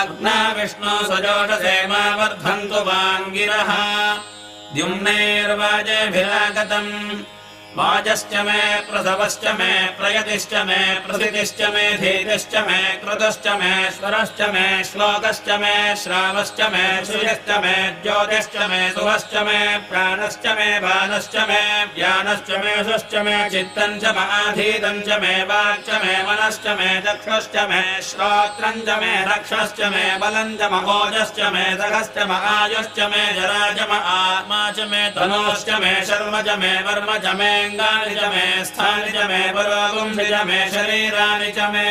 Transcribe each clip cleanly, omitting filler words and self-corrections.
अग्ना विष्णु सजोषसेमा वर्धन्तु वाङ्गिरः द्युम्नैर्वाजेभिरागतम् वाजश्च मे प्रसवश्च मे प्रयतिश्च मे प्रसितिश्च मे धीतिश्च मे कृतश्च मे स्वरश्च मे श्लोकश्च मे श्रावश्च मे श्रुयश्च मे ज्योतिश्च मे सुवश्च मे प्राणश्च मे बाणश्च मे ज्ञानश्च मे यशश्च मे चित्तम् च मधीतम् च मे वाक्च मे मनश्च मे चक्षुश्च मे श्रोत्रम् च मे रक्षश्च मे बलम् च महोजश्च मे सखश्च आयुश्च मे जरा च आत्मा च मे तनोश्च मे शर्म च मे वर्म च मे अंगानि च मे स्थानि च मे पुरोगुंसि च मे शरीराणि च मे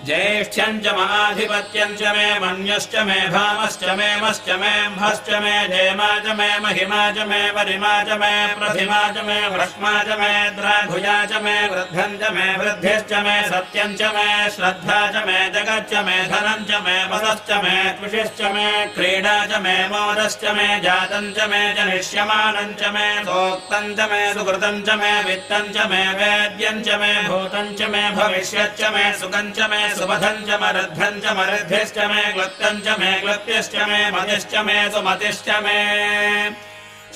ज्येष्ठ्यम् च महाधिपत्यम् च मे मन्युश्च मे भामश्च मे मश्च मे म्भश्च मे धेमा च मे महिमा च मे परिमा च मे प्रथिमा च मे व्रह्मा च मे द्राघुजा च मे वृद्धम् च मे वृद्धिश्च मे सत्यम् च मे श्रद्धा च मे जगच्च मे धनम् च मे वसश्च मे त्विषिश्च मे क्रीडा च मे मोदश्च मे जातम् च मे जनिष्यमानम् च मे सोक्तम् च मे सुकृतम् च मे वित्तम् च मे वेद्यम् च मे भूतम् च मे भविष्यच्च मे सुखम् च मे सुबधम् च मरुद्धम् च मरुद्धिश्च मे क्लुप्तम् च मे क्लुप्तिश्च मे मतिश्च मे सुमतिश्च मे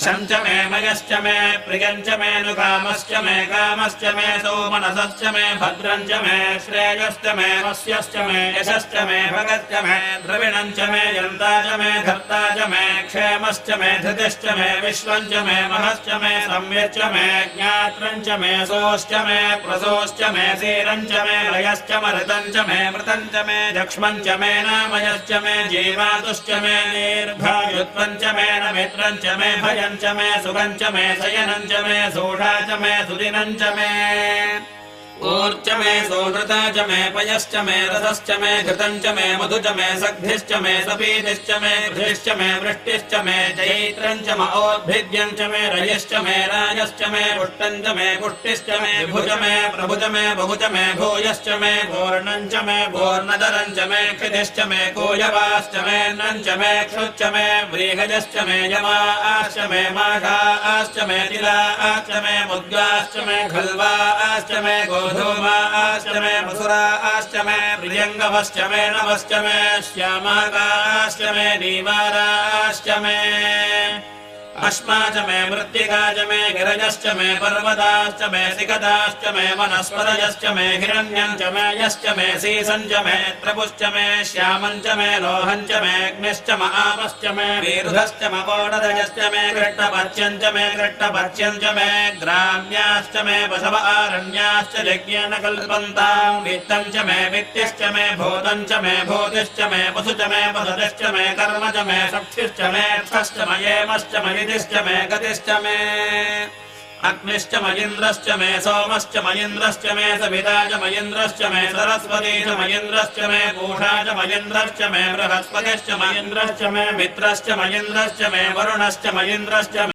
शम् च मे मयश्च मे प्रियम् च मे नुकामश्च मे कामश्च मे सौमनसश्च मे भद्रम् च मे श्रेयश्च मे वस्यश्च मे यशश्च मे भगश्च मे द्रविणम् च मे यन्ता च मे धर्ता च मे क्षेमश्च मे धृतिश्च मे विश्वम् च मे महश्च मे संयच्च मे ज्ञात्रम् च मे सोश्च मे प्रसोश्च मे सीरम् च मे लयश्च मृतम् च मे मृतम् च मे जक्ष्मम् च मे नामयश्च मे जीवातुश्च मे दीर्घायुत्वम् च मे नमित्रम् च मे भय च मे सुखम् च मे शयनम् च मे सूषा च मे सुदिनम् च मे ऊर्च मे सोनृता च मे पयश्च मे रसश्च मे घृतम् च मे मधु च मे सग्धिश्च मे सपीतिश्च मे घृष्च मे वृष्टिश्च मे चैत्रम् च महोद्भिद्यम् च मे रयश्च मे राजश्च मे पुष्टम् च मे पुष्टिश्च मे विभुज मे प्रभुज मे बहुज मे भूयश्च मे पूर्णम् च मे पूर्णधरम् च मे क्षितिश्च मे कूयवाश्च मे नम् च मे क्षुच्च मे व्रीहजश्च मे यमाश्च मे माघाश्च मे तिलाश्च मे मुद्गाश्च मे खल्वाश्च मे धूमाश्च मे मसुराश्च मे प्रियङ्गवश्च मे नवश्च मे श्यामागाश्च मे नीवाराश्च मे अश्मा च मे मृत्तिका च मे गिरजश्च मे पर्वताश्च मे सिकताश्च मे वनस्पतयश्च मे हिरण्यम् च मे यश्च मे सीसम् च मे त्रपुश्च मे श्यामम् च मे लोहम् च मे अग्निश्च महापश्च मे वीरुधश्च मपोडदयश्च मे कृष्णपच्यम् च मे कृष्णपच्यम् च मे ग्राम्याश्च मे पशव आरण्याश्च यज्ञेन कल्पन्ताम् वित्तम् च मे वित्तिश्च मे भूतम् च मे भूतिश्च मे वसु च मे वसतिश्च मे कर्म च मे शक्तिश्च मे अर्थश्च मयेमश्च मयितिश्च मे गतिश्च मे अग्निश्च मयिन्द्रश्च मे सोमश्च मयिन्द्रश्च मे सविता च मयिन्द्रश्च मे सरस्वती च मयिन्द्रश्च मे पूषा च मयिन्द्रश्च मे बृहस्पतिश्च मयिन्द्रश्च मे मित्रश्च मयिन्द्रश्च मे वरुणश्च मयिन्द्रश्च